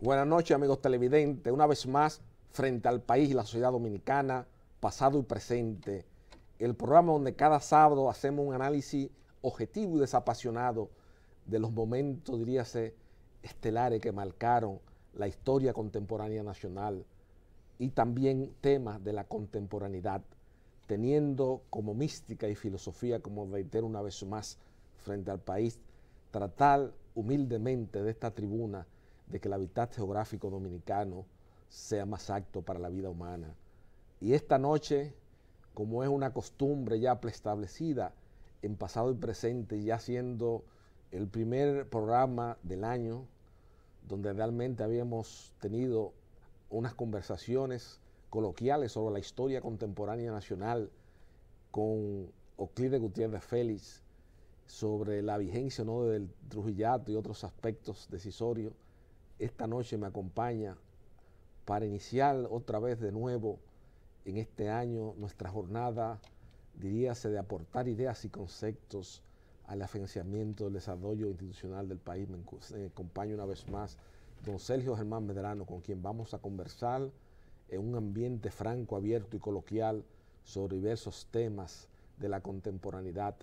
Buenas noches, amigos televidentes. Una vez más, frente al país y la sociedad dominicana, pasado y presente. El programa donde cada sábado hacemos un análisis objetivo y desapasionado de los momentos, diríase, estelares que marcaron la historia contemporánea nacional y también temas de la contemporaneidad, teniendo como mística y filosofía, como reitero una vez más, frente al país, tratar humildemente de esta tribuna de que el hábitat geográfico dominicano sea más apto para la vida humana. Y esta noche, como es una costumbre ya preestablecida en pasado y presente, ya siendo el primer programa del año, donde realmente habíamos tenido unas conversaciones coloquiales sobre la historia contemporánea nacional con Euclides Gutiérrez Félix, sobre la vigencia o no del Trujillato y otros aspectos decisorios. Esta noche me acompaña para iniciar otra vez de nuevo en este año nuestra jornada, diríase, de aportar ideas y conceptos al afianzamiento del desarrollo institucional del país. Me acompaña una vez más don Sergio Germán Medrano, con quien vamos a conversar en un ambiente franco, abierto y coloquial sobre diversos temas de la contemporaneidad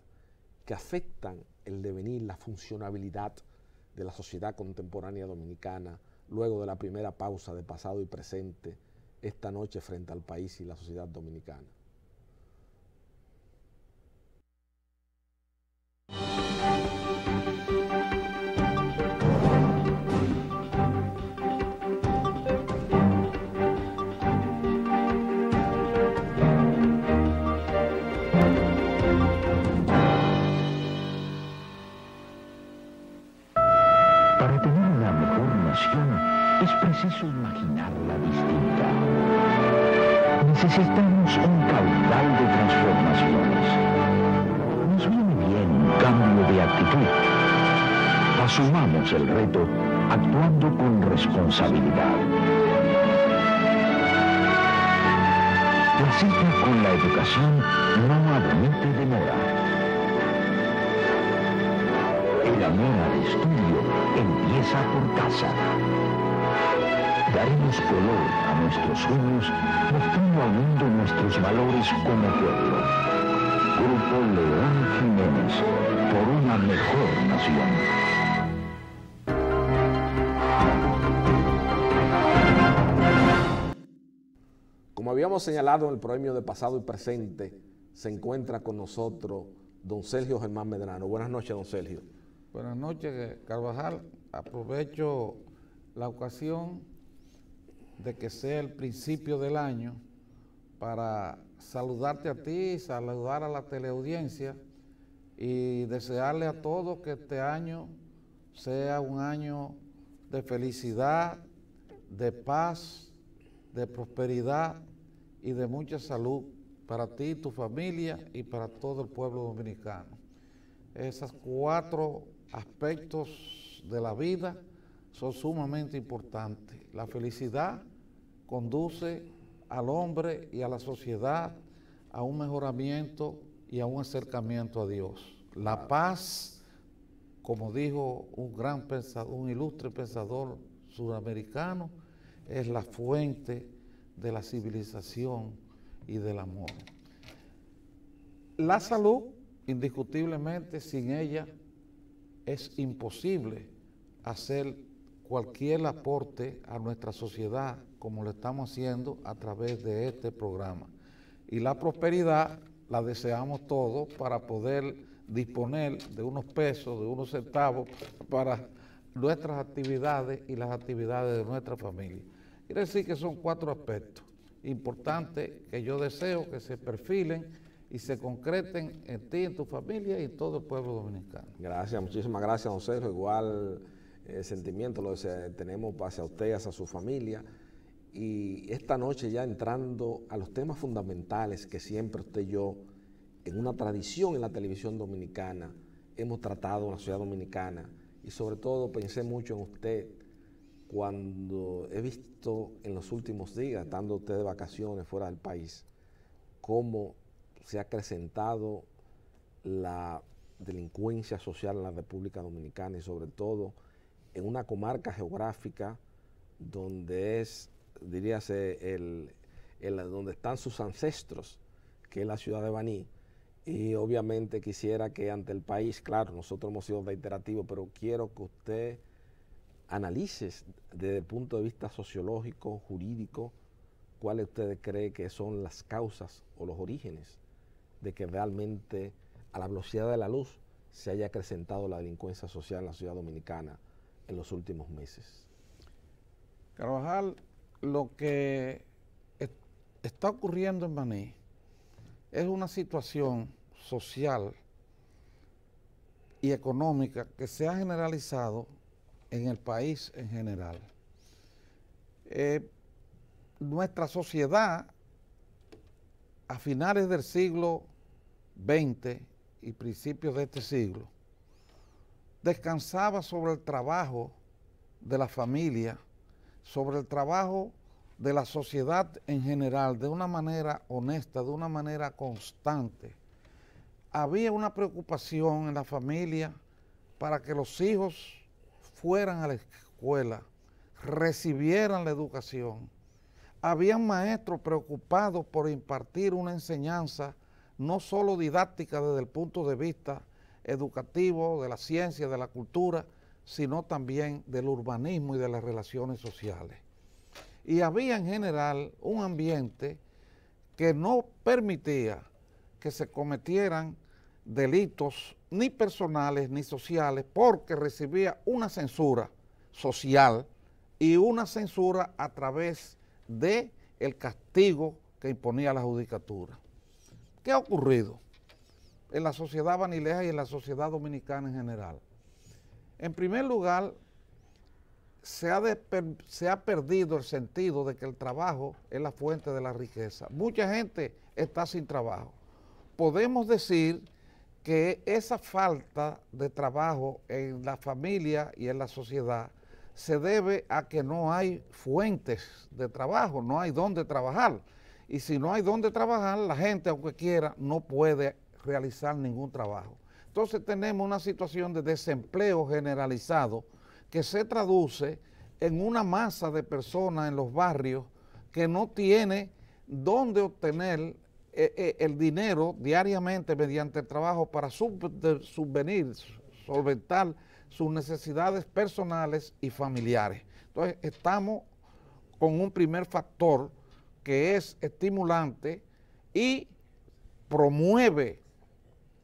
que afectan el devenir, la funcionabilidad de la sociedad contemporánea dominicana, luego de la primera pausa de pasado y presente, esta noche frente al país y la sociedad dominicana. Para tener una mejor nación es preciso imaginarla distinta. Necesitamos un caudal de transformaciones. Nos viene bien un cambio de actitud. Asumamos el reto actuando con responsabilidad. La cita con la educación no admite demora. El amor al estudio empieza por casa. Daremos color a nuestros sueños, mostrando al mundo nuestros valores como pueblo. Grupo León Jiménez, por una mejor nación. Como habíamos señalado en el premio de pasado y presente, se encuentra con nosotros don Sergio Germán Medrano. Buenas noches, don Sergio. Buenas noches, Carvajal. Aprovecho la ocasión de que sea el principio del año para saludarte a ti, saludar a la teleaudiencia y desearle a todos que este año sea un año de felicidad, de paz, de prosperidad y de mucha salud para ti, tu familia y para todo el pueblo dominicano. Esos 4 aspectos de la vida son sumamente importantes. La felicidad conduce al hombre y a la sociedad a un mejoramiento y a un acercamiento a Dios. La paz, como dijo un gran pensador, un ilustre pensador sudamericano, es la fuente de la civilización y del amor. La salud, indiscutiblemente, sin ella es imposible hacer cualquier aporte a nuestra sociedad como lo estamos haciendo a través de este programa. Y la prosperidad la deseamos todos para poder disponer de unos pesos, de unos centavos para nuestras actividades y las actividades de nuestra familia. Quiere decir que son 4 aspectos importantes que yo deseo que se perfilen y se concreten en ti, en tu familia y en todo el pueblo dominicano. Gracias, muchísimas gracias, don Sergio. Igual sentimiento lo que tenemos hacia usted, hacia su familia. Y esta noche ya entrando a los temas fundamentales que siempre usted y yo, en una tradición en la televisión dominicana, hemos tratado en la sociedad dominicana. Y sobre todo pensé mucho en usted cuando he visto en los últimos días, estando usted de vacaciones fuera del país, cómo se ha acrecentado la delincuencia social en la República Dominicana y sobre todo en una comarca geográfica donde es, diríase, donde están sus ancestros, que es la ciudad de Baní. Y obviamente quisiera que ante el país, claro, nosotros hemos sido reiterativos, pero quiero que usted analice desde el punto de vista sociológico, jurídico, cuáles usted cree que son las causas o los orígenes de que realmente a la velocidad de la luz se haya acrecentado la delincuencia social en la ciudad dominicana en los últimos meses. Carvajal, lo que está ocurriendo en Baní es una situación social y económica que se ha generalizado en el país en general. Nuestra sociedad a finales del siglo XX y principios de este siglo descansaba sobre el trabajo de la familia, sobre el trabajo de la sociedad en general, de una manera honesta, de una manera constante. Había una preocupación en la familia para que los hijos fueran a la escuela, recibieran la educación. Habían maestros preocupados por impartir una enseñanza no solo didáctica desde el punto de vista educativo, de la ciencia, de la cultura, sino también del urbanismo y de las relaciones sociales. Y había en general un ambiente que no permitía que se cometieran delitos ni personales ni sociales, porque recibía una censura social y una censura a través del castigo que imponía la judicatura. ¿Qué ha ocurrido en la sociedad banileja y en la sociedad dominicana en general? En primer lugar, se ha perdido el sentido de que el trabajo es la fuente de la riqueza. Mucha gente está sin trabajo. Podemos decir que esa falta de trabajo en la familia y en la sociedad se debe a que no hay fuentes de trabajo, no hay dónde trabajar. Y si no hay dónde trabajar, la gente, aunque quiera, no puede realizar ningún trabajo. Entonces tenemos una situación de desempleo generalizado que se traduce en una masa de personas en los barrios que no tiene dónde obtener el dinero diariamente mediante el trabajo para solventar sus necesidades personales y familiares. Entonces estamos con un primer factor que es estimulante y promueve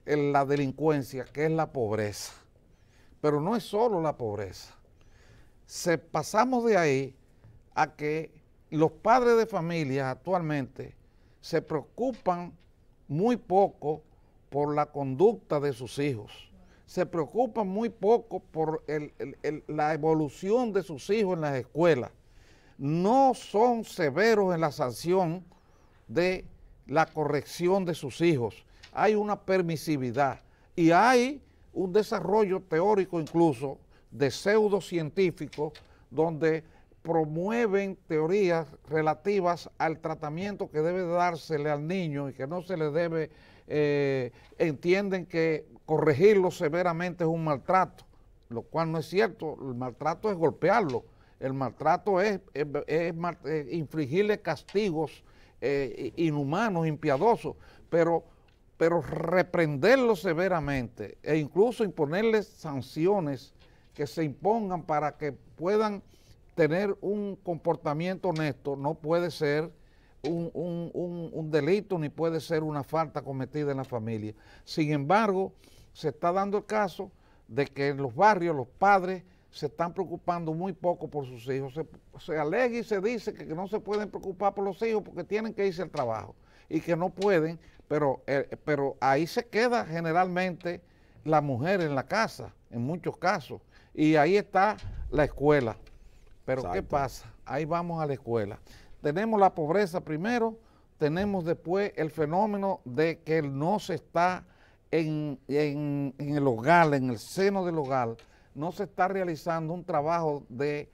la delincuencia, que es la pobreza. Pero no es solo la pobreza. Pasamos de ahí a que los padres de familia actualmente se preocupan muy poco por la conducta de sus hijos, se preocupan muy poco por la evolución de sus hijos en las escuelas, no son severos en la sanción de la corrección de sus hijos, hay una permisividad y hay un desarrollo teórico incluso de pseudocientíficos donde promueven teorías relativas al tratamiento que debe dársele al niño y que no se le debe, entienden que corregirlo severamente es un maltrato, lo cual no es cierto. El maltrato es golpearlo, el maltrato es infligirle castigos inhumanos, impiedosos, pero reprenderlo severamente e incluso imponerles sanciones que se impongan para que puedan tener un comportamiento honesto no puede ser un delito ni puede ser una falta cometida en la familia. Sin embargo, se está dando el caso de que en los barrios los padres se están preocupando muy poco por sus hijos. Se alega y se dice que no se pueden preocupar por los hijos porque tienen que irse al trabajo y que no pueden, pero ahí se queda generalmente la mujer en la casa, en muchos casos, y ahí está la escuela. Pero exacto. ¿Qué pasa? Ahí vamos a la escuela. Tenemos la pobreza primero, tenemos después el fenómeno de que no se está en el hogar, en el seno del hogar, no se está realizando un trabajo de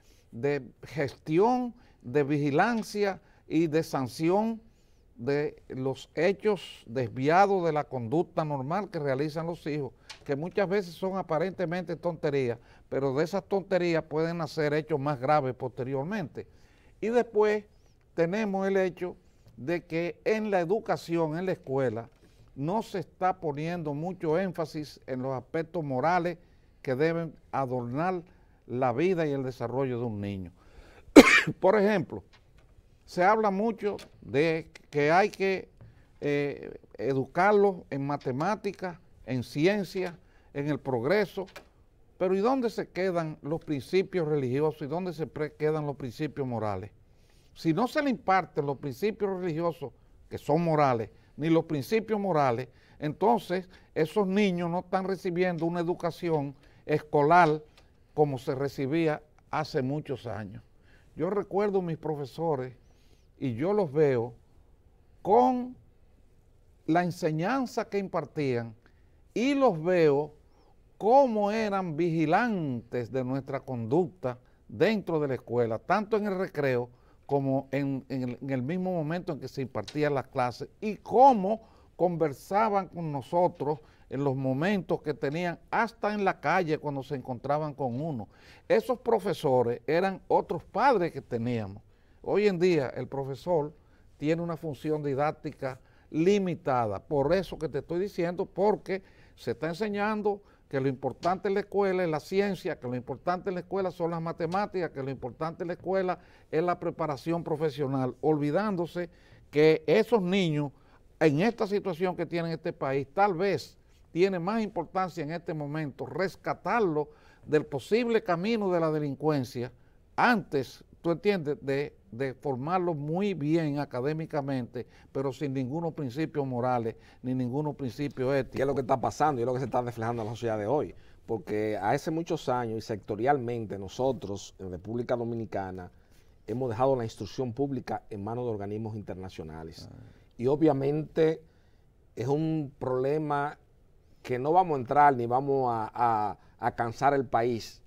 gestión, de vigilancia y de sanción de los hechos desviados de la conducta normal que realizan los hijos, que muchas veces son aparentemente tonterías, pero de esas tonterías pueden nacer hechos más graves posteriormente. Y después tenemos el hecho de que en la educación, en la escuela, no se está poniendo mucho énfasis en los aspectos morales que deben adornar la vida y el desarrollo de un niño. Por ejemplo, se habla mucho de que hay que educarlos en matemáticas, en ciencias, en el progreso, pero ¿y dónde se quedan los principios religiosos y dónde se quedan los principios morales? Si no se le imparten los principios religiosos, que son morales, ni los principios morales, entonces esos niños no están recibiendo una educación escolar como se recibía hace muchos años. Yo recuerdo a mis profesores y yo los veo con la enseñanza que impartían y los veo cómo eran vigilantes de nuestra conducta dentro de la escuela, tanto en el recreo como en el mismo momento en que se impartían las clases, y cómo conversaban con nosotros en los momentos que tenían, hasta en la calle cuando se encontraban con uno. Esos profesores eran otros padres que teníamos. Hoy en día el profesor tiene una función didáctica limitada, por eso que te estoy diciendo, porque se está enseñando que lo importante en la escuela es la ciencia, que lo importante en la escuela son las matemáticas, que lo importante en la escuela es la preparación profesional, olvidándose que esos niños, en esta situación que tiene este país, tal vez tiene más importancia en este momento rescatarlo del posible camino de la delincuencia antes, tú entiendes, de formarlo muy bien académicamente, pero sin ningunos principios morales, ni ningunos principios éticos. ¿Qué es lo que está pasando y es lo que se está reflejando en la sociedad de hoy? Porque hace muchos años y sectorialmente nosotros en República Dominicana hemos dejado la instrucción pública en manos de organismos internacionales. Y obviamente es un problema que no vamos a entrar ni vamos a cansar el país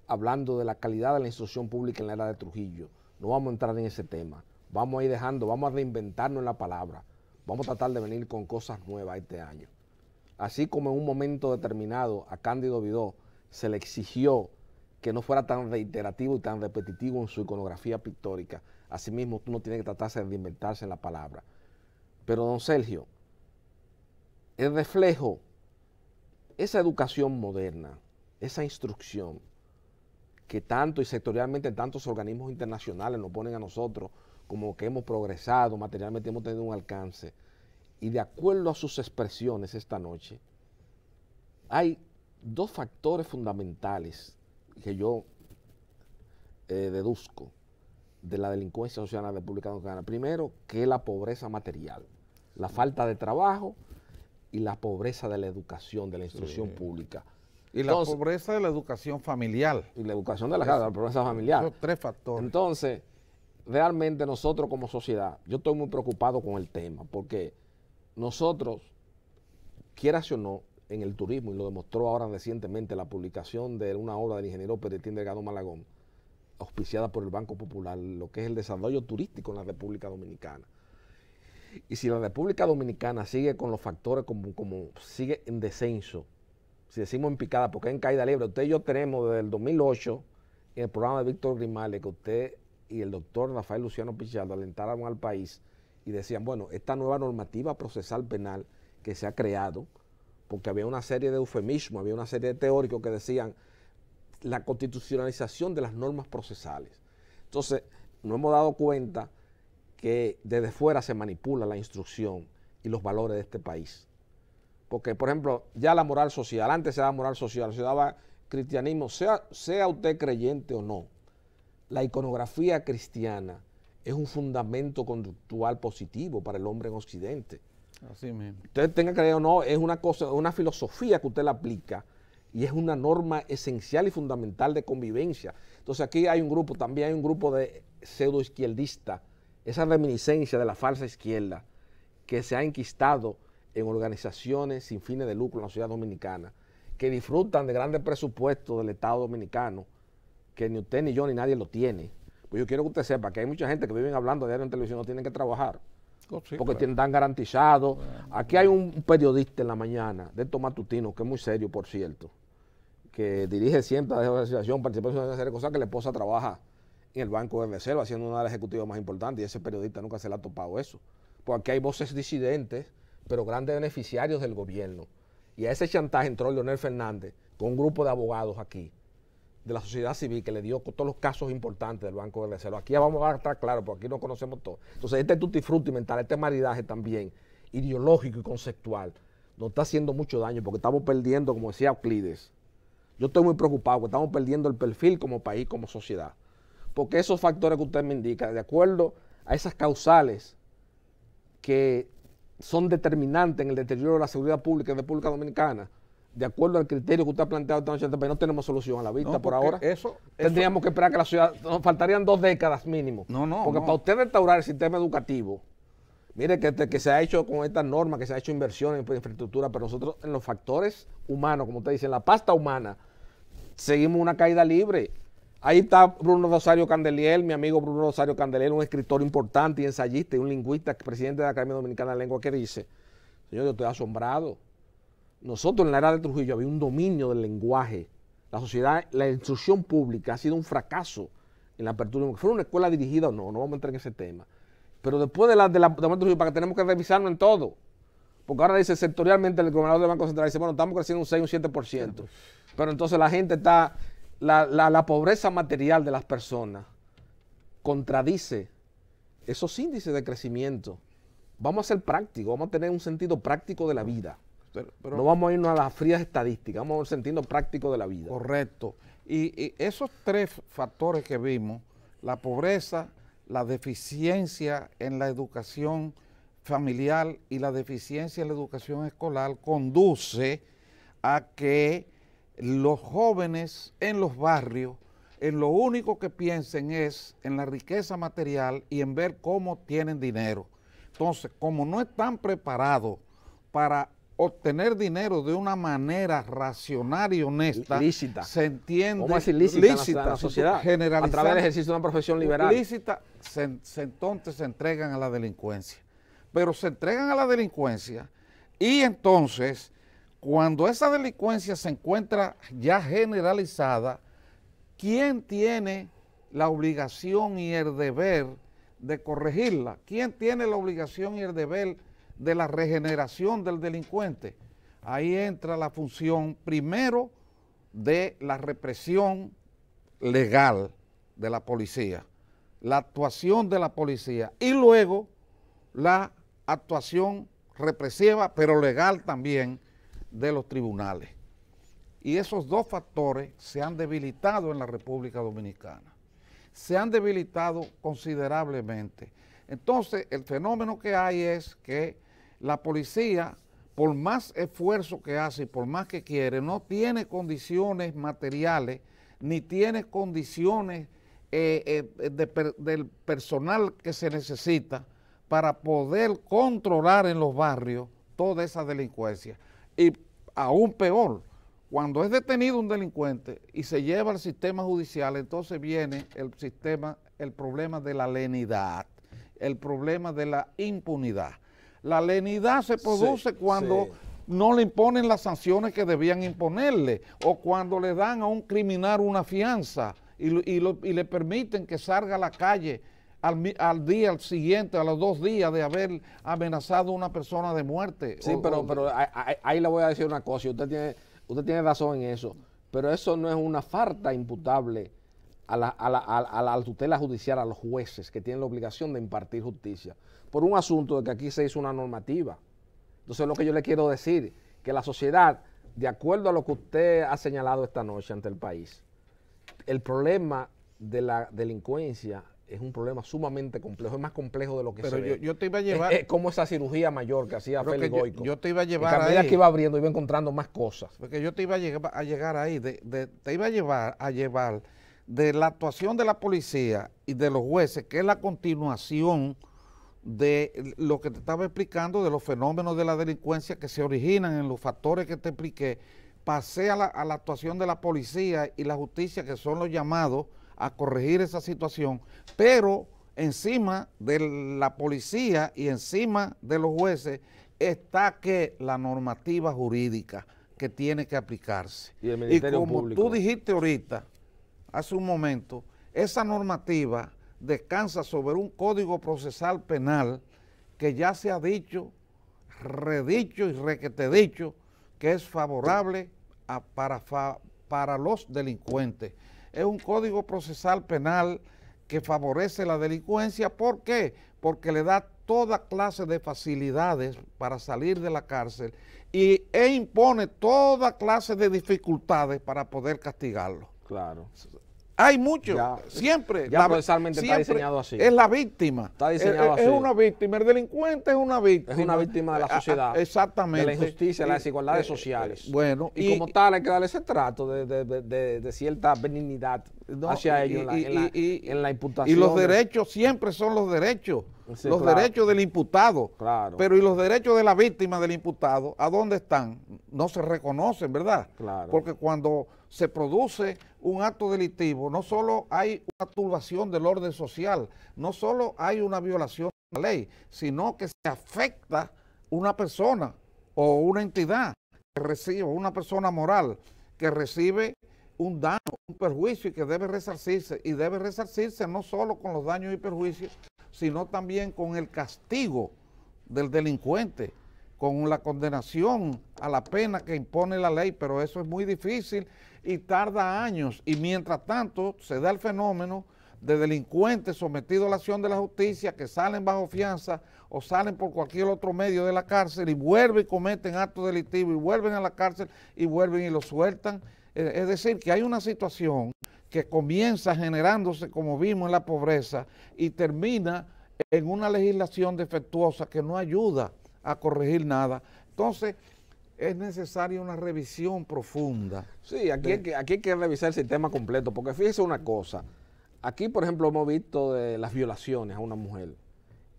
hablando de la calidad de la instrucción pública en la era de Trujillo. No vamos a entrar en ese tema. Vamos a ir dejando, vamos a reinventarnos en la palabra. Vamos a tratar de venir con cosas nuevas este año. Así como en un momento determinado a Cándido Vidó se le exigió que no fuera tan reiterativo y tan repetitivo en su iconografía pictórica, asimismo tú no tienes que tratarse de reinventarse en la palabra. Pero don Sergio, el reflejo, esa educación moderna, esa instrucción, que tanto y sectorialmente tantos organismos internacionales nos ponen a nosotros como que hemos progresado materialmente, hemos tenido un alcance, y de acuerdo a sus expresiones esta noche, hay dos factores fundamentales que yo deduzco de la delincuencia social en la República Dominicana. Primero, que es la pobreza material, la falta de trabajo y la pobreza de la educación, de la instrucción pública. Y la pobreza de la educación familiar. Y la educación de la casa, la pobreza familiar. Esos tres factores. Entonces, realmente nosotros como sociedad, yo estoy muy preocupado con el tema, porque nosotros, quieras o no, en el turismo, y lo demostró ahora recientemente la publicación de una obra del ingeniero Peretín Delgado Malagón, auspiciada por el Banco Popular, lo que es el desarrollo turístico en la República Dominicana. Y si la República Dominicana sigue con los factores como sigue en descenso, si decimos en picada, porque en caída libre, usted y yo tenemos desde el 2008, en el programa de Víctor Grimaldi, que usted y el doctor Rafael Luciano Pichardo alentaron al país y decían, bueno, esta nueva normativa procesal penal que se ha creado, porque había una serie de eufemismos, había una serie de teóricos que decían la constitucionalización de las normas procesales. Entonces, nos hemos dado cuenta que desde fuera se manipula la instrucción y los valores de este país. Porque, por ejemplo, ya la moral social, antes se daba moral social, se daba cristianismo, sea usted creyente o no, la iconografía cristiana es un fundamento conductual positivo para el hombre en Occidente. Así mismo. Usted tenga que creer o no, es una cosa, una filosofía que usted la aplica y es una norma esencial y fundamental de convivencia. Entonces aquí hay un grupo, también hay un grupo de pseudoizquierdistas, esa reminiscencia de la falsa izquierda que se ha enquistado en organizaciones sin fines de lucro en la sociedad dominicana, que disfrutan de grandes presupuestos del Estado dominicano, que ni usted, ni yo, ni nadie lo tiene. Pues yo quiero que usted sepa que hay mucha gente que viven hablando diario en televisión, no tienen que trabajar. Oh, sí, porque claro. están garantizados. Aquí hay un periodista en la mañana, de estos matutinos, que es muy serio, por cierto, que dirige siempre la organización, participa en una serie de cosas, que la esposa trabaja en el Banco de Reserva, haciendo una de las ejecutivas más importantes, y ese periodista nunca se le ha topado eso. Porque aquí hay voces disidentes, pero grandes beneficiarios del gobierno. Y a ese chantaje entró Leonel Fernández con un grupo de abogados aquí, de la sociedad civil, que le dio todos los casos importantes del Banco de Reserva. Aquí ya vamos a estar claros, porque aquí no conocemos todo. Entonces, este tutti frutti mental, este maridaje también, ideológico y conceptual, nos está haciendo mucho daño, porque estamos perdiendo, como decía Euclides, yo estoy muy preocupado, porque estamos perdiendo el perfil como país, como sociedad. Porque esos factores que usted me indica, de acuerdo a esas causales que son determinantes en el deterioro de la seguridad pública en República Dominicana, de acuerdo al criterio que usted ha planteado esta noche, no tenemos solución a la vista por ahora. Tendríamos que esperar que la ciudad, nos faltarían 2 décadas mínimo. Porque para usted restaurar el sistema educativo, mire que se ha hecho con estas normas, que se ha hecho inversión en infraestructura, pero nosotros en los factores humanos, como usted dice, en la pasta humana, seguimos una caída libre. Ahí está Bruno Rosario Candelier, mi amigo Bruno Rosario Candelier, un escritor importante y ensayista y un lingüista, presidente de la Academia Dominicana de la Lengua, que dice, señor, yo estoy asombrado. Nosotros en la era de Trujillo había un dominio del lenguaje. La sociedad, la instrucción pública ha sido un fracaso en la apertura. ¿Fue una escuela dirigida o no? No vamos a entrar en ese tema. Pero después de la Trujillo, para que tenemos que revisarnos en todo. Porque ahora dice sectorialmente el gobernador del Banco Central, dice, bueno, estamos creciendo un 6, un 7%. Pero entonces la gente está, la pobreza material de las personas contradice esos índices de crecimiento. Vamos a ser prácticos, vamos a tener un sentido práctico de la vida. Pero no vamos a irnos a las frías estadísticas, vamos a un sentido práctico de la vida. Correcto. Y esos 3 factores que vimos, la pobreza, la deficiencia en la educación familiar y la deficiencia en la educación escolar, conduce a que los jóvenes en los barrios, en lo único que piensen es en la riqueza material y en ver cómo tienen dinero. Entonces, como no están preparados para obtener dinero de una manera racional y honesta, lícita. Se entiende. ¿Cómo es lícita en la sociedad? A través del ejercicio de una profesión liberal. Lícita, entonces se entregan a la delincuencia. Pero se entregan a la delincuencia y entonces, cuando esa delincuencia se encuentra ya generalizada, ¿quién tiene la obligación y el deber de corregirla? ¿Quién tiene la obligación y el deber de la regeneración del delincuente? Ahí entra la función primero de la represión legal de la policía, la actuación de la policía y luego la actuación represiva pero legal también de los tribunales. Y esos 2 factores se han debilitado en la República Dominicana, se han debilitado considerablemente. Entonces el fenómeno que hay es que la policía, por más esfuerzo que hace y por más que quiere, no tiene condiciones materiales, ni tiene condiciones del personal que se necesita para poder controlar en los barrios toda esa delincuencia. Y aún peor, cuando es detenido un delincuente y se lleva al sistema judicial, entonces viene el problema de la lenidad, el problema de la impunidad. La lenidad se produce cuando no le imponen las sanciones que debían imponerle o cuando le dan a un criminal una fianza y le permiten que salga a la calle al día siguiente, a los 2 días de haber amenazado a una persona de muerte. Sí, pero ahí le voy a decir una cosa, usted tiene razón en eso, pero eso no es una falta imputable a la tutela judicial, a los jueces que tienen la obligación de impartir justicia, por un asunto de que aquí se hizo una normativa. Entonces lo que yo le quiero decir, que la sociedad, de acuerdo a lo que usted ha señalado esta noche ante el país, el problema de la delincuencia es un problema sumamente complejo, es más complejo de lo que se ve. Yo te iba a llevar... Es como esa cirugía mayor que hacía Félix Goico. Yo te iba a llevar ahí. A medida que iba abriendo, iba encontrando más cosas. Porque yo te iba a llegar ahí, te iba a llevar de la actuación de la policía y de los jueces, que es la continuación de lo que te estaba explicando, de los fenómenos de la delincuencia que se originan en los factores que te expliqué. Pasé a la actuación de la policía y la justicia, que son los llamados a corregir esa situación, pero encima de la policía y encima de los jueces está que la normativa jurídica que tiene que aplicarse. Y el Ministerio como Público. tú dijiste ahorita, hace un momento, esa normativa descansa sobre un código procesal penal que ya se ha dicho, redicho y requete dicho, que es favorable para los delincuentes. Es un código procesal penal que favorece la delincuencia. ¿Por qué? Porque le da toda clase de facilidades para salir de la cárcel e impone toda clase de dificultades para poder castigarlo. Claro. Hay mucho, Ya, siempre. ya procesalmente está diseñado así. Es la víctima. Está diseñado es así. una víctima, el delincuente es una víctima. Es una víctima de la sociedad. Exactamente. De la injusticia, de las desigualdades sociales. Bueno, y como tal hay que darle ese trato de cierta benignidad hacia ellos en la imputación. Y los derechos siempre son los derechos. Sí, los claro. derechos del imputado. Claro. Pero ¿y los derechos de la víctima del imputado? ¿A dónde están? No se reconocen, ¿verdad? Claro. Porque cuando se produce un acto delictivo, no solo hay una turbación del orden social, no solo hay una violación de la ley, sino que se afecta una persona o una entidad que recibe, una persona moral que recibe un daño, un perjuicio y que debe resarcirse. Y debe resarcirse no solo con los daños y perjuicios, sino también con el castigo del delincuente, con la condenación a la pena que impone la ley, pero eso es muy difícil y tarda años. Y mientras tanto se da el fenómeno de delincuentes sometidos a la acción de la justicia que salen bajo fianza o salen por cualquier otro medio de la cárcel y vuelven y cometen actos delictivos y vuelven a la cárcel y vuelven y lo sueltan. Es decir, que hay una situación que comienza generándose, como vimos, en la pobreza y termina en una legislación defectuosa que no ayuda a corregir nada. Entonces, es necesaria una revisión profunda. Sí, aquí hay que revisar el sistema completo, porque fíjese una cosa. Aquí, por ejemplo, hemos visto de las violaciones a una mujer.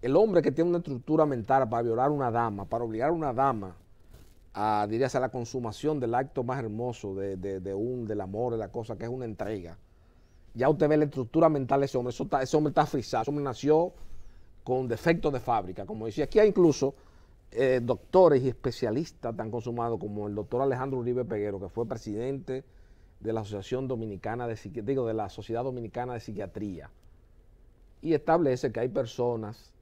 El hombre que tiene una estructura mental para violar a una dama, para obligar a una dama a, dirías, a la consumación del acto más hermoso del amor, de la cosa, que es una entrega. Ya usted ve la estructura mental de ese hombre. Ese hombre está frisado. Ese hombre nació con defectos de fábrica. Como decía, aquí hay incluso doctores y especialistas tan consumados como el doctor Alejandro Uribe Peguero, que fue presidente de la Asociación Dominicana de la Sociedad Dominicana de Psiquiatría, y establece que hay personas,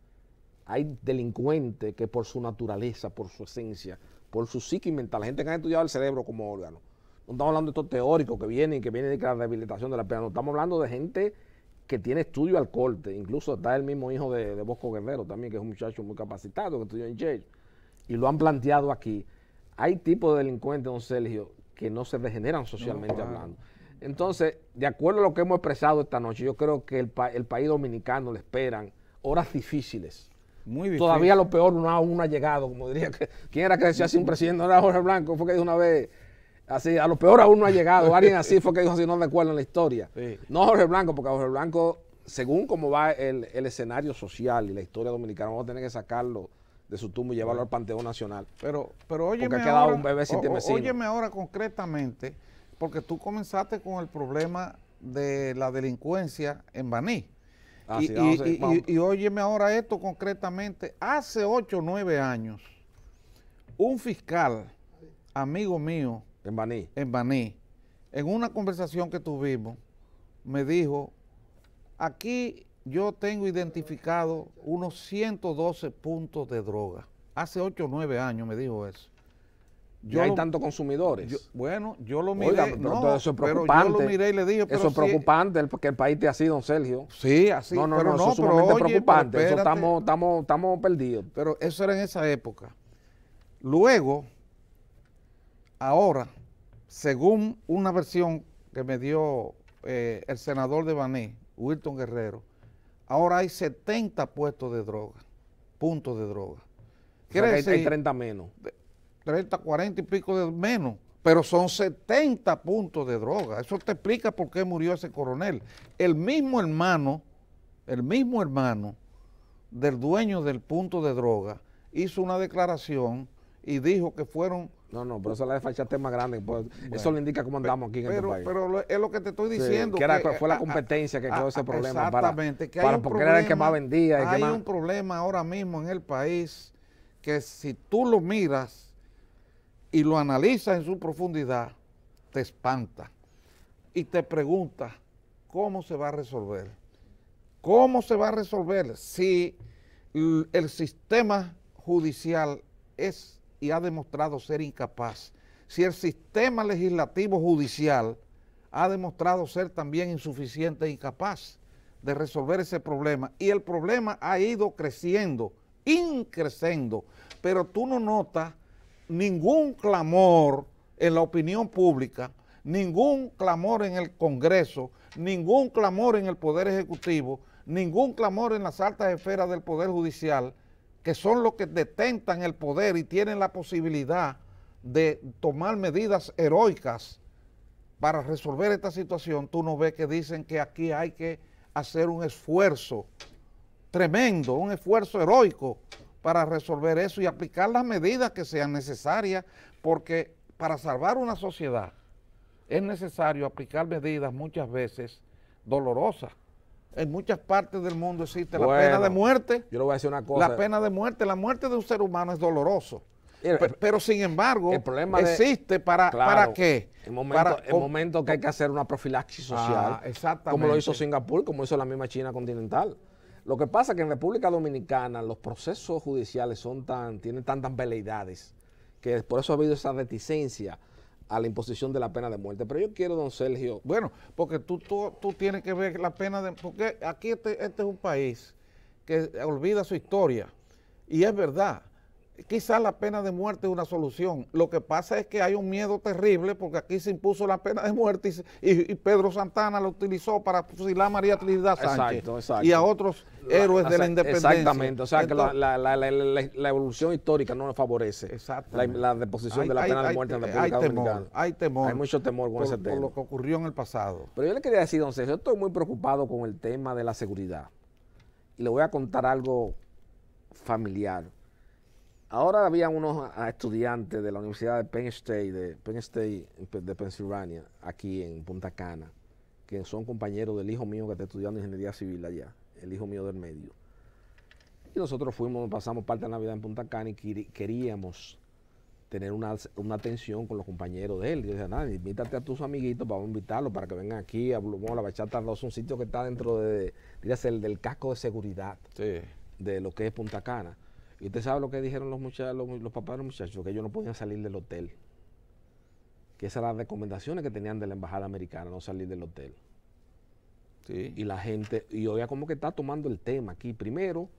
hay delincuentes que por su naturaleza, por su esencia, por su psique mental, la gente que ha estudiado el cerebro como órgano, no estamos hablando de estos teóricos que vienen de la rehabilitación de la pena, no, estamos hablando de gente que tiene estudio al corte. Incluso está el mismo hijo de Bosco Guerrero también, que es un muchacho muy capacitado, que estudió en Yale, y lo han planteado aquí. Hay tipos de delincuentes, don Sergio, que no se regeneran socialmente hablando. Entonces, de acuerdo a lo que hemos expresado esta noche, yo creo que el país dominicano le esperan horas difíciles. Muy difícil. Todavía lo peor aún no ha llegado, como diría que, ¿quién era que decía así un presidente? No era Jorge Blanco, fue que dijo una vez, así, a lo peor aún no ha llegado. Alguien así fue que dijo así, no recuerdo en la historia. Sí. No Jorge Blanco, porque Jorge Blanco, según cómo va el escenario social y la historia dominicana, vamos a tener que sacarlo de su tumba y llevarlo al Panteón Nacional. Pero óyeme, porque ha quedado un bebé sin vecino. Óyeme ahora concretamente, porque tú comenzaste con el problema de la delincuencia en Baní. Y óyeme ahora esto concretamente. Hace 8 o 9 años, un fiscal, amigo mío, en Baní, en una conversación que tuvimos, me dijo, aquí yo tengo identificado unos 112 puntos de droga. Hace 8 o 9 años me dijo eso. ¿Y hay tantos consumidores? Yo lo miré. Oiga, pero eso es preocupante. Pero yo lo miré y le dije, eso es preocupante, porque el país esté así, don Sergio. Sí, así. No, eso es sumamente preocupante. Eso estamos perdidos. Pero eso era en esa época. Luego, ahora, según una versión que me dio el senador de Baní, Wilton Guerrero, ahora hay 70 puestos de droga, puntos de droga. Quiere decir, hay 30 menos. 30, 40 y pico de menos, pero son 70 puntos de droga. Eso te explica por qué murió ese coronel. El mismo hermano del dueño del punto de droga hizo una declaración y dijo que fueron... No, pero eso es la desfachatez más grande. Pues, bueno, eso le indica cómo andamos aquí en este país. Pero es lo que te estoy diciendo. Sí, fue la competencia que creó ese problema. Exactamente. Porque era el que más vendía. Hay un problema ahora mismo en el país que si tú lo miras y lo analizas en su profundidad, te espanta y te preguntas cómo se va a resolver. ¿Cómo se va a resolver si el sistema judicial es y ha demostrado ser incapaz? Si el sistema legislativo judicial ha demostrado ser también insuficiente e incapaz de resolver ese problema, y el problema ha ido creciendo, increciendo, pero tú no notas ningún clamor en la opinión pública, ningún clamor en el Congreso, ningún clamor en el Poder Ejecutivo, ningún clamor en las altas esferas del Poder Judicial, que son los que detentan el poder y tienen la posibilidad de tomar medidas heroicas para resolver esta situación. Tú no ves que dicen que aquí hay que hacer un esfuerzo tremendo, un esfuerzo heroico para resolver eso y aplicar las medidas que sean necesarias, porque para salvar una sociedad es necesario aplicar medidas muchas veces dolorosas. En muchas partes del mundo existe la pena de muerte. Yo le voy a decir una cosa. La pena de muerte, la muerte de un ser humano es doloroso. Pero sin embargo, el problema existe ¿para qué? El momento que hay que hacer una profilaxis social, exactamente, como lo hizo Singapur, como hizo la misma China continental. Lo que pasa es que en República Dominicana los procesos judiciales tienen tantas veleidades, que por eso ha habido esa reticencia a la imposición de la pena de muerte. Pero yo quiero, don Sergio... Bueno, porque tú tienes que ver la pena de... Porque aquí este es un país que olvida su historia. Y es verdad, quizás la pena de muerte es una solución. Lo que pasa es que hay un miedo terrible porque aquí se impuso la pena de muerte y Pedro Santana lo utilizó para fusilar a María Trinidad Sánchez y a otros héroes de la independencia. Exactamente, o sea que la evolución histórica no nos favorece la deposición de la pena de muerte en República Dominicana. Hay temor. Hay mucho temor con ese tema. Por lo que ocurrió en el pasado. Pero yo le quería decir, don Sergio, yo estoy muy preocupado con el tema de la seguridad. Y le voy a contar algo familiar. Ahora había unos estudiantes de la Universidad de Penn State de Pensilvania, aquí en Punta Cana, que son compañeros del hijo mío que está estudiando ingeniería civil allá, el hijo mío del medio. Y nosotros pasamos parte de la Navidad en Punta Cana y queríamos tener una atención con los compañeros de él. Y yo decía, nada, invítate a tus amiguitos, vamos a invitarlos para que vengan aquí a Blue Mall, la Bachata 2, un sitio que está dentro del casco de seguridad de lo que es Punta Cana. Y usted sabe lo que dijeron los papás de los muchachos, que ellos no podían salir del hotel. Que esas eran las recomendaciones que tenían de la embajada americana, no salir del hotel. Sí. Y la gente, y oiga como que está tomando el tema aquí, primero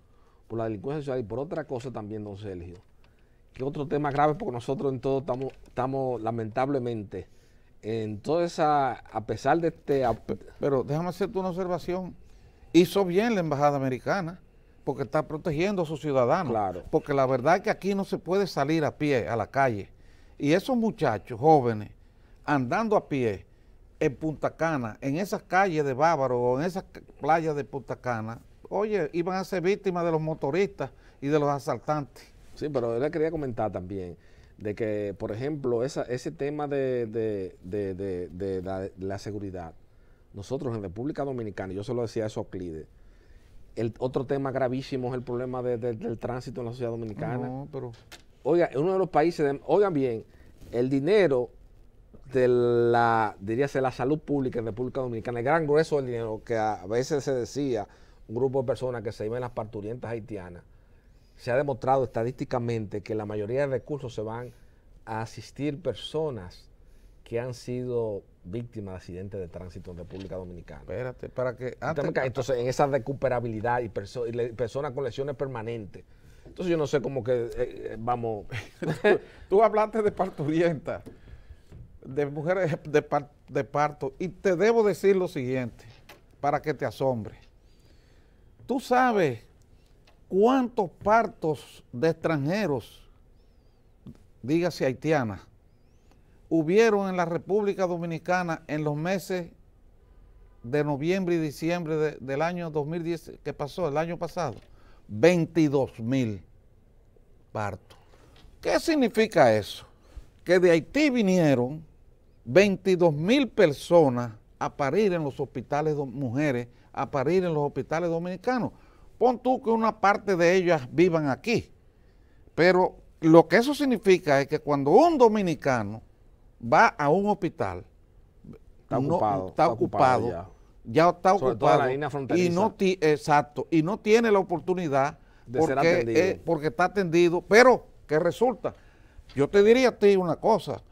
por la delincuencia social y por otra cosa también, don Sergio, que otro tema grave porque nosotros en todo estamos lamentablemente, en toda esa, a pesar de Pero déjame hacerte una observación, hizo bien la embajada americana, porque está protegiendo a sus ciudadanos. Claro. Porque la verdad es que aquí no se puede salir a pie a la calle. Y esos muchachos jóvenes andando a pie en Punta Cana, en esas calles de Bávaro o en esas playas de Punta Cana, oye, iban a ser víctimas de los motoristas y de los asaltantes. Sí, pero yo le quería comentar también de que, por ejemplo, ese tema de la seguridad, nosotros en República Dominicana, yo se lo decía a Euclides, el otro tema gravísimo es el problema del tránsito en la sociedad dominicana. No, pero... Oiga, uno de los países, oigan bien, el dinero de la salud pública en República Dominicana, el gran grueso del dinero que a veces se decía, un grupo de personas que se iban las parturientas haitianas, se ha demostrado estadísticamente que la mayoría de recursos se van a asistir personas que han sido víctimas de accidentes de tránsito en República Dominicana. Espérate, para que... Entonces, en esa recuperabilidad y personas con lesiones permanentes. Entonces, yo no sé cómo que vamos... Tú hablaste de parturientas, de mujeres de parto, y te debo decir lo siguiente, para que te asombre. ¿Tú sabes cuántos partos de extranjeros, dígase haitianas, hubieron en la República Dominicana en los meses de noviembre y diciembre del año 2010, que pasó el año pasado? 22,000 partos. ¿Qué significa eso? Que de Haití vinieron 22,000 personas a parir en los hospitales, mujeres, a parir en los hospitales dominicanos. Pon tú que una parte de ellas vivan aquí, pero lo que eso significa es que cuando un dominicano va a un hospital, Está ocupado ya está Sobre todo en la ocupado línea fronteriza. y no tiene la oportunidad De ser atendido. porque está atendido, pero ¿qué resulta? Yo te diría a ti una cosa,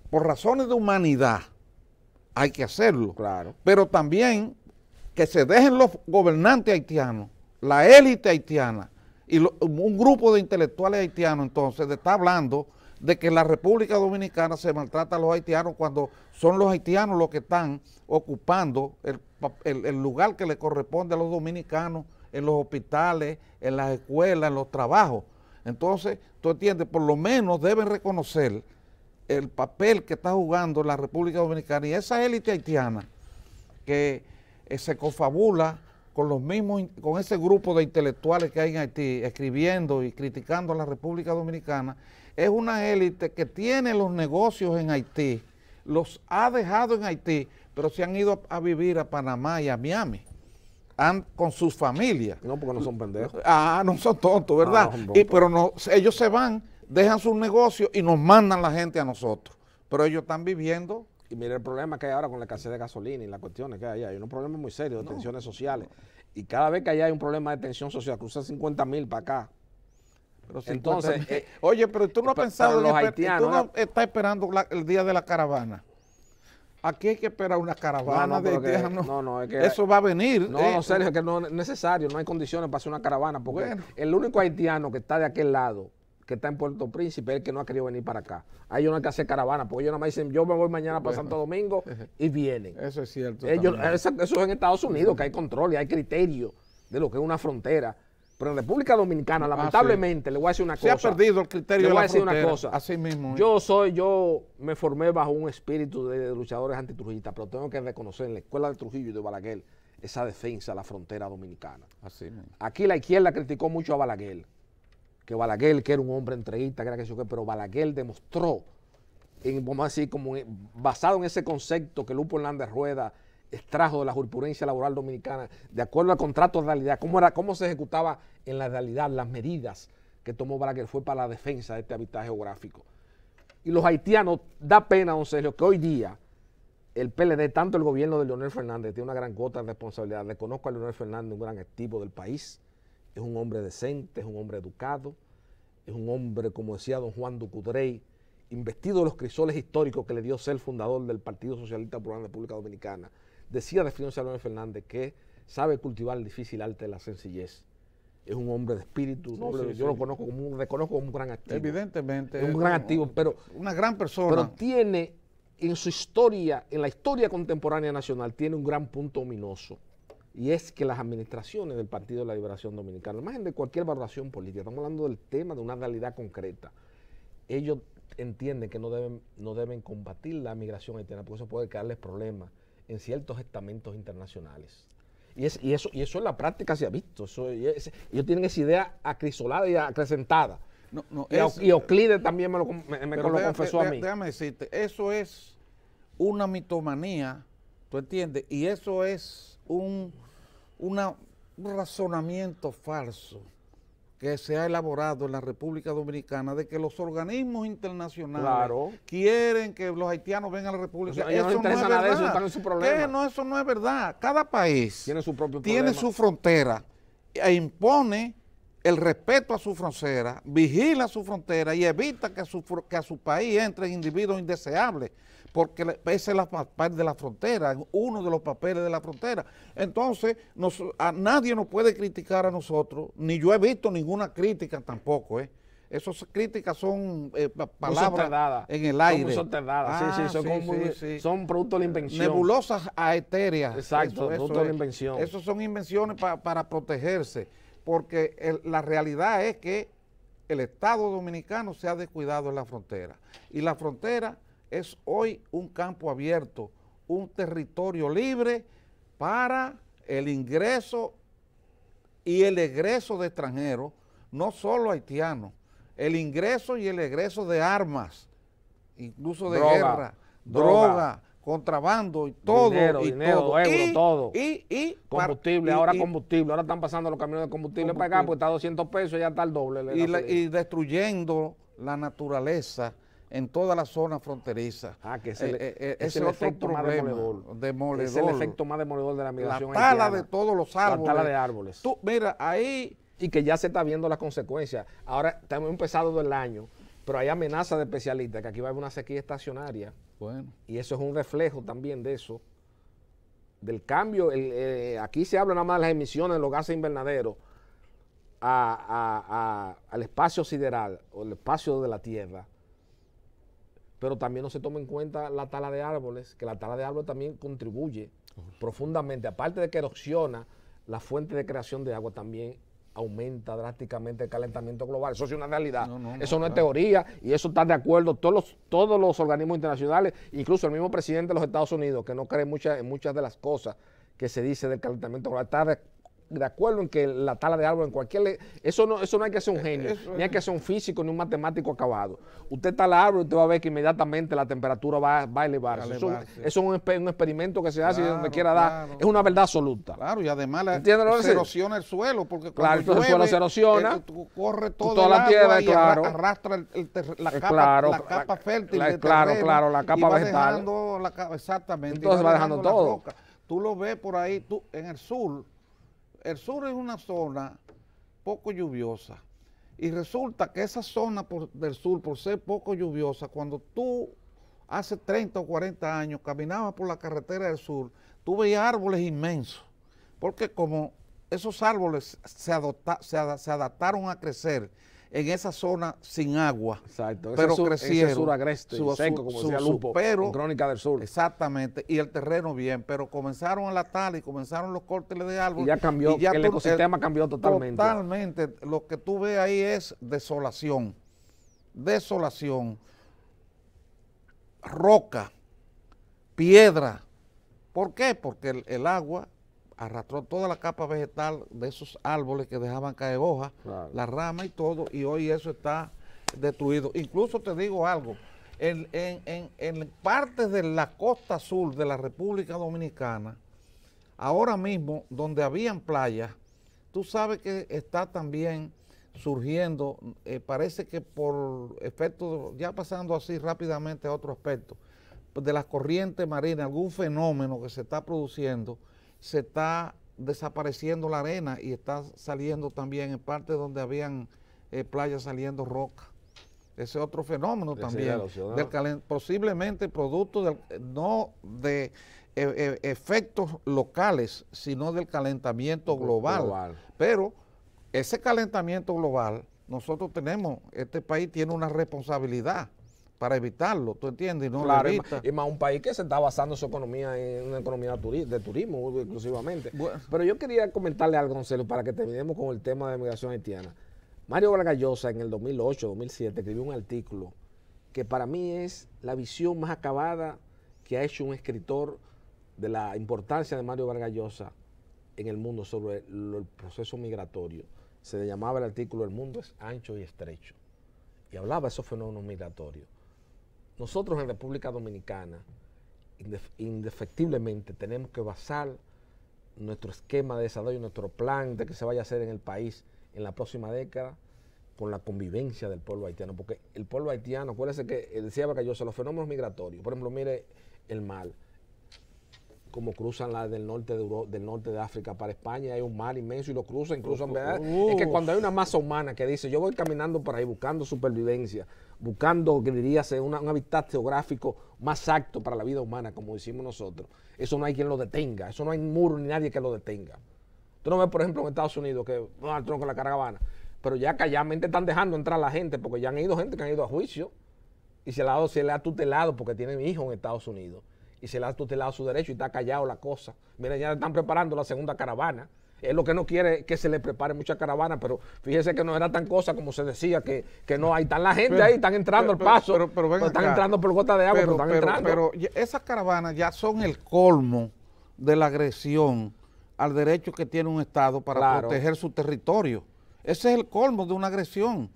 por razones de humanidad hay que hacerlo, Claro. pero también que se dejen los gobernantes haitianos, la élite haitiana y un grupo de intelectuales haitianos entonces está hablando de que la República Dominicana se maltrata a los haitianos cuando son los haitianos los que están ocupando el lugar que le corresponde a los dominicanos en los hospitales, en las escuelas, en los trabajos. Entonces, tú entiendes, por lo menos deben reconocer el papel que está jugando la República Dominicana y esa élite haitiana que se confabula con los mismos, con ese grupo de intelectuales que hay en Haití, escribiendo y criticando a la República Dominicana, es una élite que tiene los negocios en Haití, los ha dejado en Haití, pero se han ido a vivir a Panamá y a Miami, con sus familias. No, porque no son pendejos. No son tontos, ¿verdad? No son tontos. Pero no, ellos se van, dejan sus negocios y nos mandan la gente a nosotros. Pero ellos están viviendo. Y mira el problema que hay ahora con la escasez de gasolina y las cuestiones que hay. Hay unos problemas muy serios de tensiones sociales. Y cada vez que hay un problema de tensión social, cruza 50,000 para acá. Pero Entonces, oye, pero tú no has pensado, los tú haitianos, no estás esperando el día de la caravana. Aquí hay que esperar una caravana de haitianos. Es que eso va a venir. No, Sergio, es que no es necesario, no hay condiciones para hacer una caravana, porque el único haitiano que está de aquel lado, que está en Puerto Príncipe, es el que no ha querido venir para acá. Ahí ellos no hay que hacer caravana, porque ellos nada más dicen, yo me voy mañana para Santo Domingo, y vienen. Eso es cierto. Eso es en Estados Unidos, que hay control y hay criterio de lo que es una frontera. Pero en República Dominicana, lamentablemente, le voy a decir una cosa. Se ha perdido el criterio de la frontera. Le voy a decir una cosa. Así mismo. Yo me formé bajo un espíritu de luchadores antitrujistas, pero tengo que reconocer en la escuela de Trujillo y de Balaguer esa defensa de la frontera dominicana. Así mismo. Aquí la izquierda criticó mucho a Balaguer, que era un hombre entreguista, que era que yo qué, pero Balaguer demostró, vamos a decir, basado en ese concepto que Lupo Hernández Rueda extrajo de la jurisprudencia laboral dominicana, de acuerdo al contrato de realidad, cómo se ejecutaba en la realidad, las medidas que tomó Balaguer fue para la defensa de este hábitat geográfico. Y los haitianos, da pena, don Sergio, que hoy día el PLD, tanto el gobierno de Leonel Fernández, tiene una gran cuota de responsabilidad. Reconozco a Leonel Fernández un gran activo del país, es un hombre decente, es un hombre educado, es un hombre, como decía don Juan Ducudrey, investido de los crisoles históricos que le dio ser fundador del Partido Socialista Popular de la República Dominicana. Decía refiriéndose a Leonel Fernández que sabe cultivar el difícil arte de la sencillez. Es un hombre de espíritu, yo lo conozco reconozco como un gran activo. Evidentemente. Es un gran activo, pero una gran persona. Pero tiene en su historia, en la historia contemporánea nacional, tiene un gran punto ominoso. Y es que las administraciones del Partido de la Liberación Dominicana, al margen de cualquier valoración política, estamos hablando del tema de una realidad concreta, ellos entienden que no deben combatir la migración haitiana, porque eso puede crearles problemas en ciertos estamentos internacionales. Y eso en la práctica se ha visto. Ellos tienen esa idea acrisolada y acrecentada. Y Euclides también me lo confesó a mí. Déjame decirte, eso es una mitomanía, ¿tú entiendes? Y eso es un razonamiento falso que se ha elaborado en la República Dominicana de que los organismos internacionales quieren que los haitianos vengan a la República. Eso no es verdad. Eso no es verdad. Cada país tiene su propio tiene su frontera e impone el respeto a su frontera, vigila su frontera y evita que a su país entren individuos indeseables, porque esa es la parte de la frontera, uno de los papeles de la frontera. Entonces, a nadie nos puede criticar a nosotros, ni yo he visto ninguna crítica tampoco, Esas críticas son palabras en el aire. Son producto de la invención. Nebulosas aetéreas. Exacto, producto de la invención. Esas son invenciones para protegerse, porque la realidad es que el Estado dominicano se ha descuidado en la frontera. Y la frontera es hoy un campo abierto, un territorio libre para el ingreso y el egreso de extranjeros, no solo haitianos. el ingreso y el egreso de armas, incluso de Droga, guerra, droga, contrabando y todo. Dinero, euros, todo. Y combustible, combustible. Ahora están pasando los camiones de combustible para acá, porque está a 200 pesos, ya está el doble. Y destruyendo la naturaleza en toda la zona fronteriza. Que es el efecto más demoledor. Es el efecto más demoledor de la migración haitiana. La tala haitiana. de todos los árboles. La tala de árboles. Tú, mira, ahí... Y que ya se está viendo las consecuencias. Ahora estamos empezando el año, pero hay amenazas de especialistas que aquí va a haber una sequía estacionaria. Bueno. Y eso es un reflejo también de eso, del cambio. Aquí se habla nada más de las emisiones de los gases invernaderos al espacio sideral o el espacio de la Tierra, pero también no se toma en cuenta la tala de árboles, que la tala de árboles también contribuye profundamente, aparte de que erosiona la fuente de creación de agua, también aumenta drásticamente el calentamiento global. Eso es una realidad. Eso no es teoría, y eso está de acuerdo todos los organismos internacionales, incluso el mismo presidente de los Estados Unidos, que no cree en muchas de las cosas que se dice del calentamiento global, está de acuerdo en que la tala de árboles en cualquier... Eso no hay que ser un genio, ni hay que ser un físico ni un matemático acabado. Usted tala árboles y usted va a ver que inmediatamente la temperatura va a elevarse. Eso es un experimento que se hace y donde quiera dar. Es una verdad absoluta. Claro, y además se erosiona el suelo, porque cuando llueve, el suelo se erosiona, corre toda la tierra y arrastra la capa fértil del terreno, la capa vegetal. Exactamente. Entonces va dejando todo. Tú lo ves por ahí, en el sur. El sur es una zona poco lluviosa, y resulta que esa zona del sur, por ser poco lluviosa, cuando tú hace 30 o 40 años caminabas por la carretera del sur, tú veías árboles inmensos, porque como esos árboles se adaptaron a crecer en esa zona sin agua. Exacto. Pero crecieron. Ese sur agreste, seco, como decía Lupo, en Crónica del Sur. Exactamente, y el terreno bien, pero comenzaron a la tala y comenzaron los cortes de árboles. Y ya cambió, y el ecosistema cambió totalmente. Totalmente. Lo que tú ves ahí es desolación. Desolación. Roca, piedra. ¿Por qué? Porque el agua arrastró toda la capa vegetal de esos árboles que dejaban caer hojas, la rama y todo, y hoy eso está destruido. Incluso te digo algo, en partes de la costa sur de la República Dominicana, ahora mismo donde habían playas, tú sabes que está también surgiendo, parece que por efecto, ya pasando así rápidamente a otro aspecto, de las corrientes marinas, algún fenómeno que se está produciendo, se está desapareciendo la arena y está saliendo también en partes donde habían playas saliendo roca. Ese es otro fenómeno también, posiblemente producto no de efectos locales, sino del calentamiento global. Pero ese calentamiento global, nosotros este país tiene una responsabilidad para evitarlo, ¿tú entiendes? Y no claro, y más un país que se está basando su economía en una economía de turismo exclusivamente. Bueno. Pero yo quería comentarle algo, Gonzalo, para que terminemos con el tema de la migración haitiana. Mario Vargas Llosa en el 2008, 2007 escribió un artículo que para mí es la visión más acabada que ha hecho un escritor de la importancia de Mario Vargas Llosa en el mundo sobre el proceso migratorio. Se le llamaba el artículo "El mundo es ancho y estrecho", y hablaba de esos fenómenos migratorios. Nosotros en República Dominicana, indefectiblemente, tenemos que basar nuestro esquema de desarrollo, nuestro plan de que se vaya a hacer en el país en la próxima década, por la convivencia del pueblo haitiano. Porque el pueblo haitiano, acuérdense que decía Vargas Llosa, los fenómenos migratorios, por ejemplo, mire el mar, como cruzan del norte de África para España, hay un mar inmenso y lo cruzan, es que cuando hay una masa humana que dice, yo voy caminando por ahí buscando supervivencia, buscando, que diríase, un hábitat geográfico más apto para la vida humana, como decimos nosotros, eso no hay quien lo detenga, eso no hay muro ni nadie que lo detenga. Tú no ves, por ejemplo, en Estados Unidos, que Donald Trump con la caravana, pero ya calladamente están dejando entrar a la gente, porque ya han ido gente que han ido a juicio, y se le ha tutelado porque tienen hijos en Estados Unidos, y se le ha tutelado su derecho y está callado la cosa. Mira, ya están preparando la segunda caravana. Es lo que no quiere que se le prepare mucha caravana, pero fíjese que no era tan cosa como se decía, que no hay tan la gente ahí, están entrando al paso, pero están entrando por gota de agua, pero están entrando. Pero esas caravanas ya son el colmo de la agresión al derecho que tiene un Estado para proteger su territorio. Ese es el colmo de una agresión.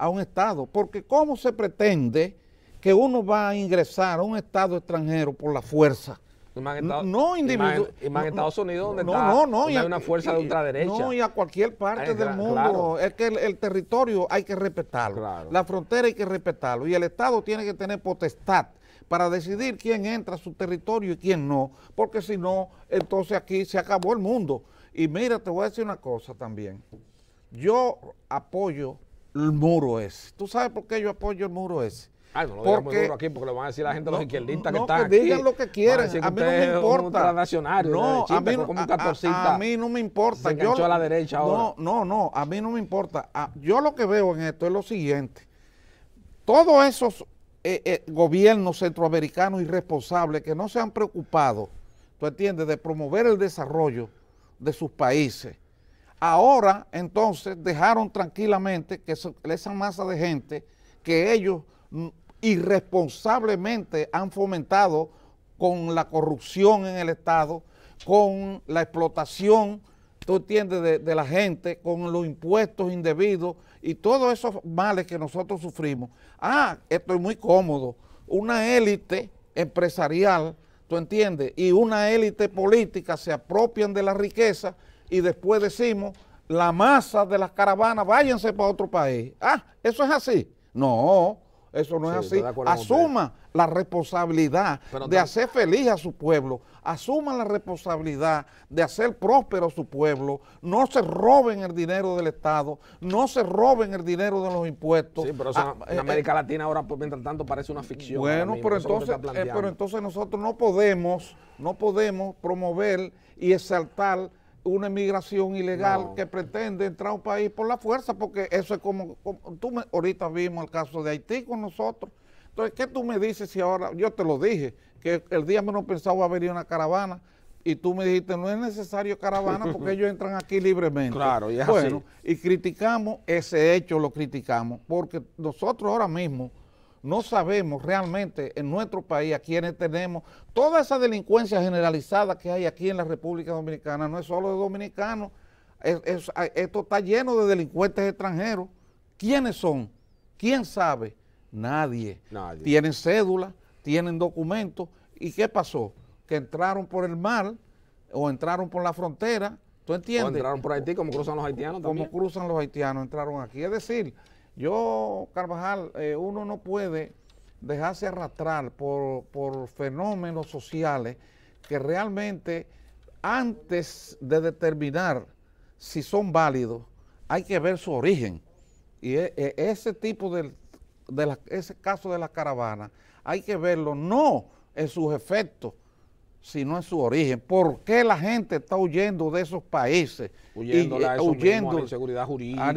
a un Estado, porque ¿cómo se pretende que uno va a ingresar a un Estado extranjero por la fuerza? No individual. Y más en Estados Unidos, donde donde hay una fuerza de ultraderecha. No, y a cualquier parte del mundo. Claro. Es que el territorio hay que respetarlo. Claro. La frontera hay que respetarlo. Y el Estado tiene que tener potestad para decidir quién entra a su territorio y quién no. Porque si no, entonces aquí se acabó el mundo. Y mira, te voy a decir una cosa también. Yo apoyo el muro ese. ¿Tú sabes por qué yo apoyo el muro ese? Ay, no lo digan muy duro aquí porque lo van a decir la gente, los izquierdistas que están que aquí. digan lo que quieran, a mí no me importa. A mí no me importa. Se enganchó a la derecha ahora. No, a mí no me importa. Yo lo que veo en esto es lo siguiente. Todos esos gobiernos centroamericanos irresponsables que no se han preocupado, ¿tú entiendes?, de promover el desarrollo de sus países, ahora entonces dejaron tranquilamente que esa masa de gente que ellos irresponsablemente han fomentado con la corrupción en el Estado, con la explotación, tú entiendes, de la gente, con los impuestos indebidos y todos esos males que nosotros sufrimos. Esto es muy cómodo. Una élite empresarial, tú entiendes, y una élite política se apropian de la riqueza y después decimos, la masa de las caravanas, váyanse para otro país. ¿Eso es así? No. Eso no es así. Asuma la responsabilidad de hacer feliz a su pueblo, asuma la responsabilidad de hacer próspero a su pueblo, no se roben el dinero del Estado, no se roben el dinero de los impuestos. Sí, pero eso en América Latina ahora, pues, mientras tanto, parece una ficción. Bueno, pero entonces nosotros no podemos promover y exaltar una emigración ilegal que pretende entrar a un país por la fuerza, porque eso es como ahorita vimos el caso de Haití con nosotros. Entonces, ¿qué tú me dices si ahora, yo te lo dije, que el día menos pensado va a venir una caravana, y tú me dijiste, no es necesario caravana porque ellos entran aquí libremente? Claro, y es así. Y criticamos ese hecho, lo criticamos, porque nosotros ahora mismo no sabemos realmente en nuestro país a quienes tenemos. Toda esa delincuencia generalizada que hay aquí en la República Dominicana no es solo de dominicanos, esto está lleno de delincuentes extranjeros. ¿Quiénes son? ¿Quién sabe? Nadie. Tienen cédula, tienen documentos. ¿Y qué pasó? Que entraron por el mar o entraron por la frontera, ¿tú entiendes? O entraron por Haití, como cruzan los haitianos también. Como cruzan los haitianos, entraron aquí. Es decir, yo, Carvajal, uno no puede dejarse arrastrar por fenómenos sociales que realmente antes de determinar si son válidos hay que ver su origen. Y ese tipo ese caso de la caravana hay que verlo no en sus efectos, sino en su origen. ¿Por qué la gente está huyendo de esos países? Huyendo a la inseguridad jurídica, a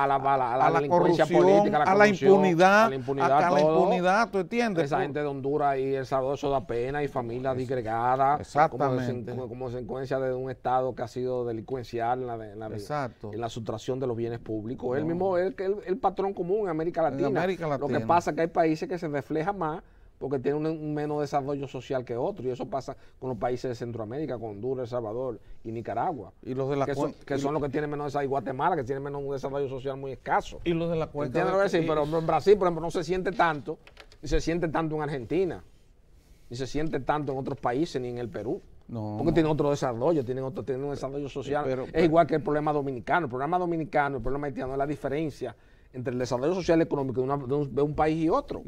la corrupción, política, a la impunidad, a la impunidad, ¿tú entiendes? Esa gente de Honduras y El Salvador, eso da pena, y familias disgregadas, exactamente, como consecuencia de un Estado que ha sido delincuencial en la sustracción de los bienes públicos. El mismo, el patrón común en América Latina. Lo que pasa es que hay países que se reflejan más porque tienen un menos desarrollo social que otros, y eso pasa con los países de Centroamérica, con Honduras, El Salvador y Nicaragua, y los de la que son los que tienen menos desarrollo, y Guatemala, que tiene menos un desarrollo social muy escaso. Y los de la cuenca. Entiendo lo que decir, pero en Brasil, por ejemplo, no se siente tanto, ni se siente tanto en Argentina, ni se siente tanto en otros países, ni en el Perú. Porque tienen otro desarrollo, tienen un desarrollo social. Es igual que el problema dominicano. El problema dominicano, el problema haitiano es la diferencia entre el desarrollo social y económico de un país y otro.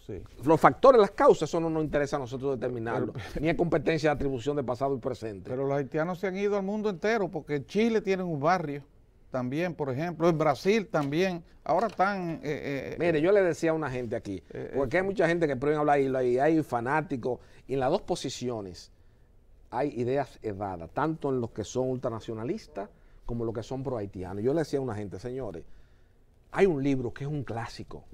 Sí. Los factores, las causas, eso no nos interesa a nosotros determinarlo, ni es competencia de atribución de pasado y presente. Pero los haitianos se han ido al mundo entero, porque en Chile tienen un barrio también, por ejemplo, en Brasil también. Ahora están... Mire, yo le decía a una gente aquí, porque hay mucha gente que pueden hablar y hay fanáticos, y en las dos posiciones hay ideas erradas, tanto en los que son ultranacionalistas como los que son pro haitianos. Yo le decía a una gente, señores, hay un libro que es un clásico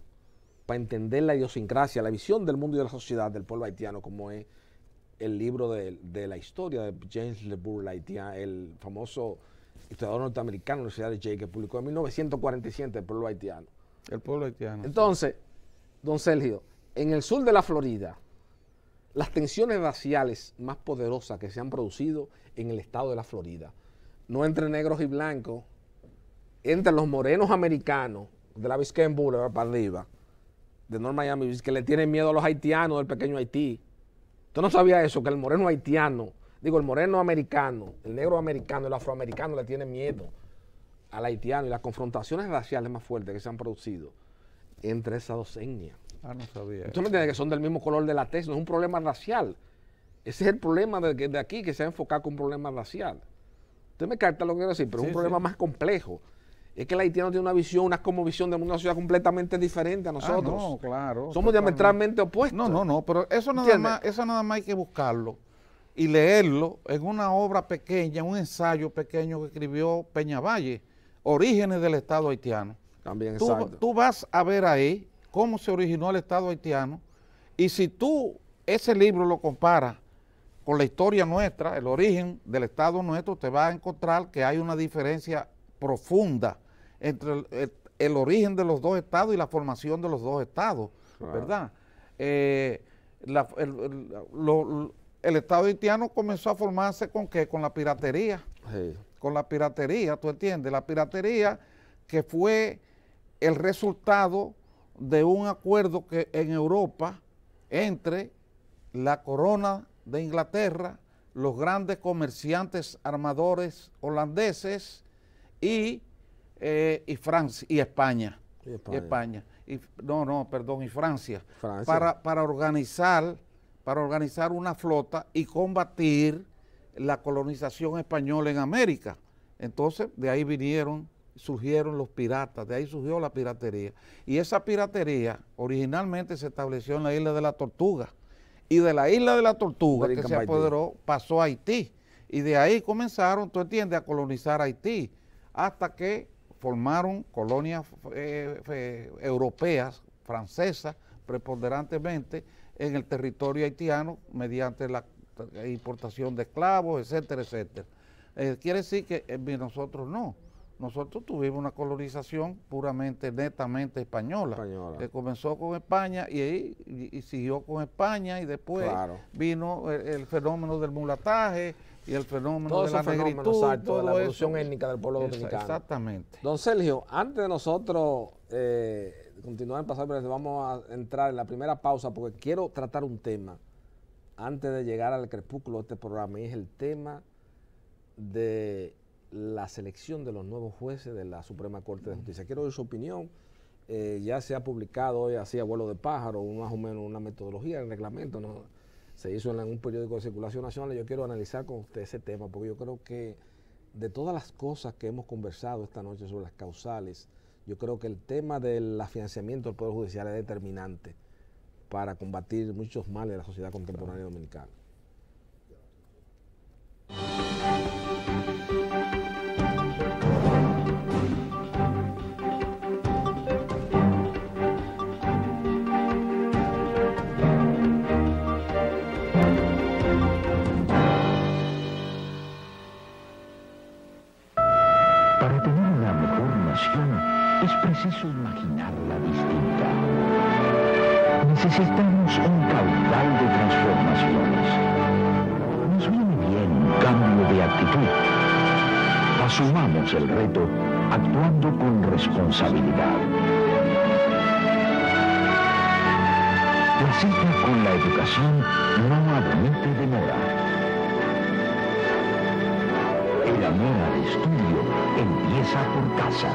para entender la idiosincrasia, la visión del mundo y de la sociedad del pueblo haitiano, como es el libro de la historia de James Le Bourg, el famoso historiador norteamericano de la Universidad de Yale, que publicó en 1947 el pueblo haitiano. El pueblo haitiano. Entonces, don Sergio, en el sur de la Florida, las tensiones raciales más poderosas que se han producido en el estado de la Florida, no entre negros y blancos, entre los morenos americanos de la Biscayne Boulevard para arriba, de North Miami Beach, que le tienen miedo a los haitianos del pequeño Haití. ¿Usted no sabía eso? Que el moreno haitiano, el moreno americano, el negro americano, el afroamericano le tiene miedo al haitiano, y las confrontaciones raciales más fuertes que se han producido entre esas dos etnias. Ah, no sabía. ¿Usted me entiende? Que son del mismo color de la tez, no es un problema racial. Ese es el problema de aquí, que se ha enfocado con un problema racial. Usted me capta lo que quiero decir, pero es un problema más complejo. Es que el haitiano tiene una visión, una cosmovisión de una sociedad completamente diferente a nosotros. No, claro. Somos diametralmente opuestos. No, pero eso nada más hay que buscarlo y leerlo en una obra pequeña, un ensayo pequeño que escribió Peñavalle, Orígenes del Estado Haitiano. También, exacto. Tú vas a ver ahí cómo se originó el Estado haitiano, y si tú ese libro lo comparas con la historia nuestra, el origen del Estado nuestro, te vas a encontrar que hay una diferencia profunda entre el origen de los dos estados y la formación de los dos estados, ¿verdad? El Estado haitiano comenzó a formarse ¿con qué? Con la piratería. Sí. Con la piratería, ¿tú entiendes? La piratería que fue el resultado de un acuerdo que en Europa entre la corona de Inglaterra, los grandes comerciantes armadores holandeses y Francia y España. Y Francia. Para organizar una flota y combatir la colonización española en América. Entonces, de ahí surgieron los piratas, de ahí surgió la piratería. Y esa piratería originalmente se estableció en la isla de la Tortuga. Y de la isla de la Tortuga, que se apoderó, pasó a Haití. Y de ahí comenzaron, tú entiendes, a colonizar Haití, hasta que formaron colonias europeas, francesas, preponderantemente, en el territorio haitiano, mediante la importación de esclavos, etcétera, etcétera. Quiere decir que nosotros no. Nosotros tuvimos una colonización puramente, netamente española. Que comenzó con España y siguió con España, y después vino el fenómeno del mulataje y el fenómeno de la negritud. Exacto, de la evolución étnica del pueblo dominicano. Exactamente. Don Sergio, antes de nosotros continuar en pasar, vamos a entrar en la primera pausa, porque quiero tratar un tema antes de llegar al crepúsculo de este programa, y es el tema de la selección de los nuevos jueces de la Suprema Corte de Justicia. Quiero oír su opinión. Ya se ha publicado hoy, así a vuelo de pájaro, más o menos una metodología, el reglamento, ¿no? Se hizo en un periódico de circulación nacional. Yo quiero analizar con usted ese tema, porque yo creo que de todas las cosas que hemos conversado esta noche sobre las causales, yo creo que el tema del financiamiento del Poder Judicial es determinante para combatir muchos males de la sociedad contemporánea dominicana. Para tener una mejor nación es preciso imaginarla distinta. Necesitamos un caudal de transformaciones. Nos viene bien un cambio de actitud. Asumamos el reto actuando con responsabilidad. La cita con la educación no admite demora. El amor al estudio empieza por casa.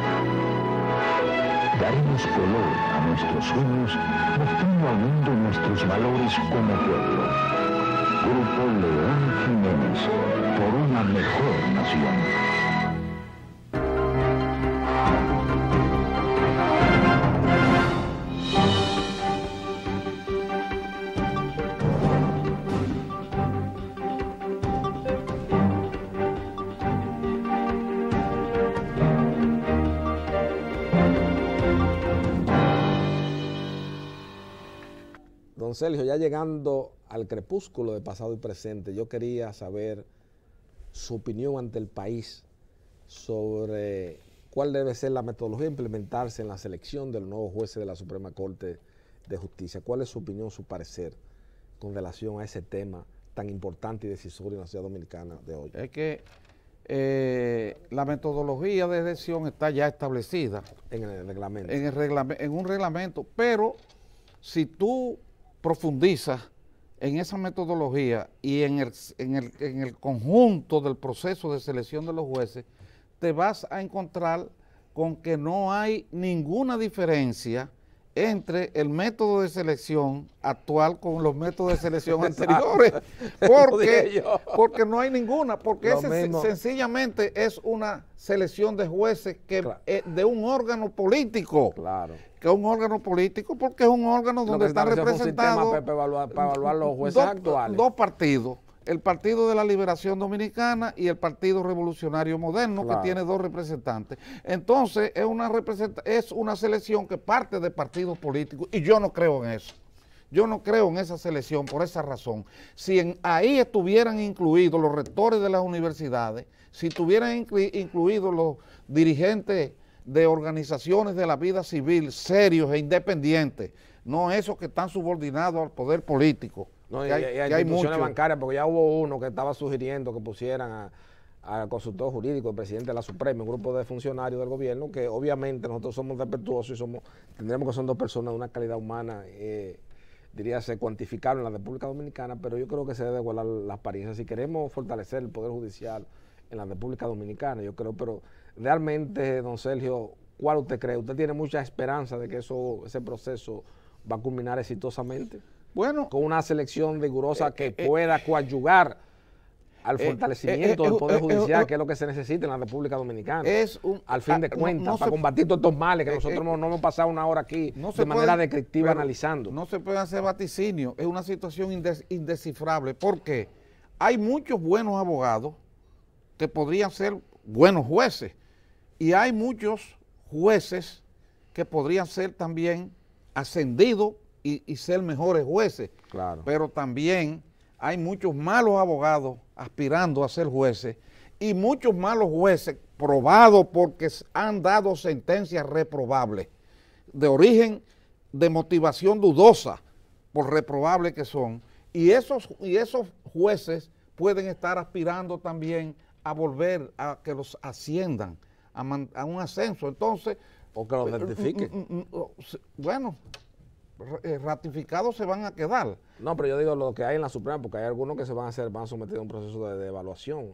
Daremos color a nuestros sueños, mostrando al mundo nuestros valores como pueblo. Grupo León Jiménez, por una mejor nación. Don Sergio, ya llegando al crepúsculo de pasado y presente, yo quería saber su opinión ante el país sobre cuál debe ser la metodología a implementarse en la selección de los nuevos jueces de la Suprema Corte de Justicia. ¿Cuál es su opinión, su parecer con relación a ese tema tan importante y decisorio en la sociedad dominicana de hoy? Es que la metodología de elección está ya establecida En el reglamento. en un reglamento, pero si tú profundizas en esa metodología y en el conjunto del proceso de selección de los jueces, te vas a encontrar con que no hay ninguna diferencia entre el método de selección actual con los métodos de selección anteriores, porque no hay ninguna, porque ese sencillamente es una selección de jueces que de un órgano político. Claro. Que es un órgano político, porque es un órgano donde están representados para evaluar los jueces actuales. Dos partidos, el Partido de la Liberación Dominicana y el Partido Revolucionario Moderno, claro, que tiene 2 representantes. Entonces, es una selección que parte de partidos políticos, y yo no creo en eso. Yo no creo en esa selección por esa razón. Si ahí estuvieran incluidos los rectores de las universidades, si estuvieran incluidos los dirigentes de organizaciones de la vida civil serios e independientes, no esos que están subordinados al poder político. No, y hay instituciones bancarias, porque ya hubo uno que estaba sugiriendo que pusieran al consultor jurídico, el presidente de la Suprema, un grupo de funcionarios del gobierno, que obviamente nosotros somos respetuosos y tendremos que son 2 personas de una calidad humana, diríase, cuantificable en la República Dominicana, pero yo creo que se debe guardar la apariencia. Si queremos fortalecer el Poder Judicial en la República Dominicana, yo creo, pero realmente, don Sergio, ¿cuál usted cree? ¿Usted tiene mucha esperanza de que ese proceso va a culminar exitosamente? Bueno, con una selección rigurosa que pueda coadyuvar al fortalecimiento del Poder Judicial, que es lo que se necesita en la República Dominicana. Al fin de cuentas, para combatir todos estos males que nosotros no hemos pasado una hora aquí de manera descriptiva analizando. No se puede hacer vaticinio, es una situación indescifrable, porque hay muchos buenos abogados que podrían ser buenos jueces, y hay muchos jueces que podrían ser también ascendidos y ser mejores jueces. Claro. Pero también hay muchos malos abogados aspirando a ser jueces, y muchos malos jueces probados porque han dado sentencias reprobables, de origen de motivación dudosa, por reprobables que son, y esos jueces pueden estar aspirando también a volver a que los asciendan a un ascenso. Entonces, o que los certifiquen. Bueno, ratificados se van a quedar. No, pero yo digo lo que hay en la Suprema, porque hay algunos que van a someter a un proceso de evaluación.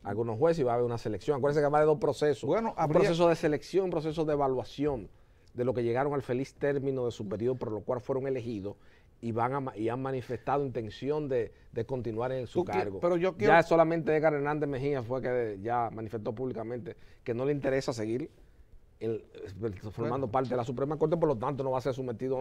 Algunos jueces, y va a haber una selección. Acuérdense que va de 2 procesos. Bueno, un proceso de selección, un proceso de evaluación de lo que llegaron al feliz término de su periodo por lo cual fueron elegidos, y han manifestado intención de continuar en su cargo. Pero ya solamente Edgar Hernández Mejía fue que ya manifestó públicamente que no le interesa seguir formando parte de la Suprema Corte, por lo tanto no va a ser sometido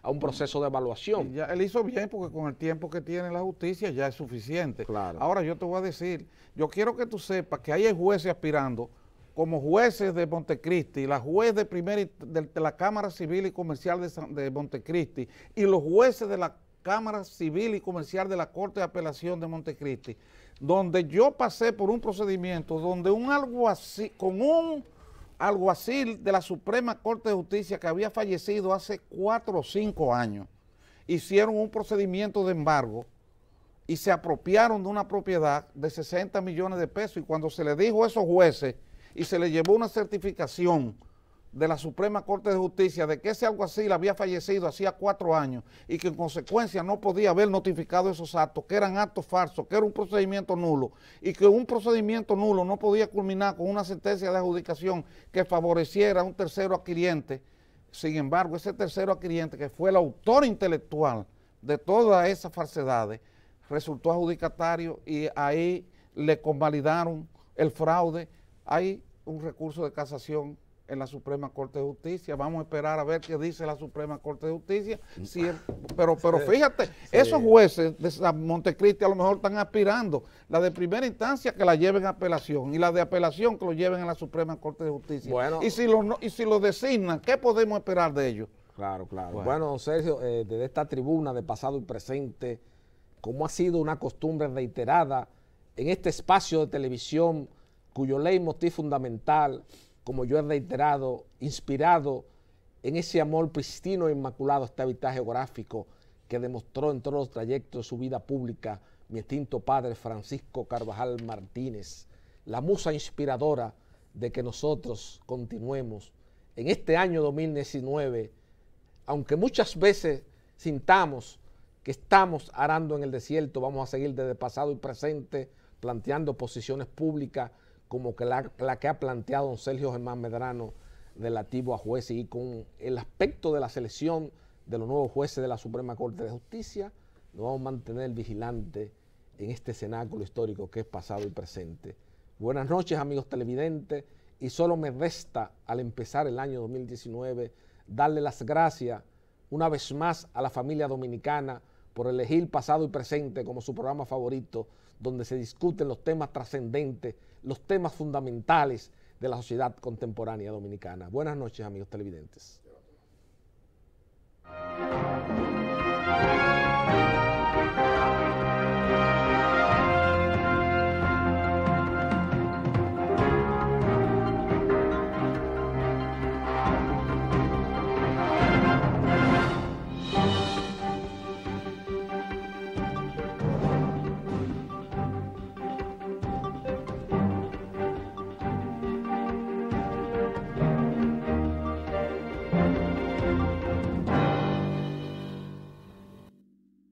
a un proceso de evaluación. Ya él hizo bien, porque con el tiempo que tiene la justicia ya es suficiente. Claro. Ahora yo te voy a decir, yo quiero que tú sepas que hay jueces aspirando, como jueces de Montecristi, la juez de la Cámara Civil y Comercial de Montecristi, y los jueces de la Cámara Civil y Comercial de la Corte de Apelación de Montecristi, donde yo pasé por un procedimiento donde un alguacil de la Suprema Corte de Justicia, que había fallecido hace 4 o 5 años, hicieron un procedimiento de embargo y se apropiaron de una propiedad de 60 millones de pesos, y cuando se le dijo a esos jueces y se le llevó una certificación de la Suprema Corte de Justicia de que ese alguacil había fallecido hacía 4 años y que en consecuencia no podía haber notificado esos actos, que eran actos falsos, que era un procedimiento nulo, y que un procedimiento nulo no podía culminar con una sentencia de adjudicación que favoreciera a un tercero adquiriente. Sin embargo, ese tercero adquiriente, que fue el autor intelectual de todas esas falsedades, resultó adjudicatario, y ahí le convalidaron el fraude. Hay un recurso de casación en la Suprema Corte de Justicia. Vamos a esperar a ver qué dice la Suprema Corte de Justicia. Pero fíjate, sí, esos jueces de Montecristi a lo mejor están aspirando la de primera instancia que la lleven a apelación, y la de apelación que lo lleven a la Suprema Corte de Justicia. Bueno, y si lo designan, ¿qué podemos esperar de ellos? Claro. Bueno, don Sergio, desde esta tribuna de pasado y presente, como ha sido una costumbre reiterada en este espacio de televisión, cuyo leitmotiv fundamental, como yo he reiterado, inspirado en ese amor pristino e inmaculado a este hábitat geográfico que demostró en todos los trayectos de su vida pública mi extinto padre Francisco Carvajal Martínez, la musa inspiradora de que nosotros continuemos en este año 2019, aunque muchas veces sintamos que estamos arando en el desierto, vamos a seguir desde pasado y presente planteando posiciones públicas como que la que ha planteado don Sergio Germán Medrano relativo a jueces, y con el aspecto de la selección de los nuevos jueces de la Suprema Corte de Justicia, nos vamos a mantener vigilantes en este cenáculo histórico que es pasado y presente. Buenas noches, amigos televidentes, y solo me resta, al empezar el año 2019, darle las gracias una vez más a la familia dominicana por elegir Pasado y Presente como su programa favorito, donde se discuten los temas trascendentes, los temas fundamentales de la sociedad contemporánea dominicana. Buenas noches, amigos televidentes.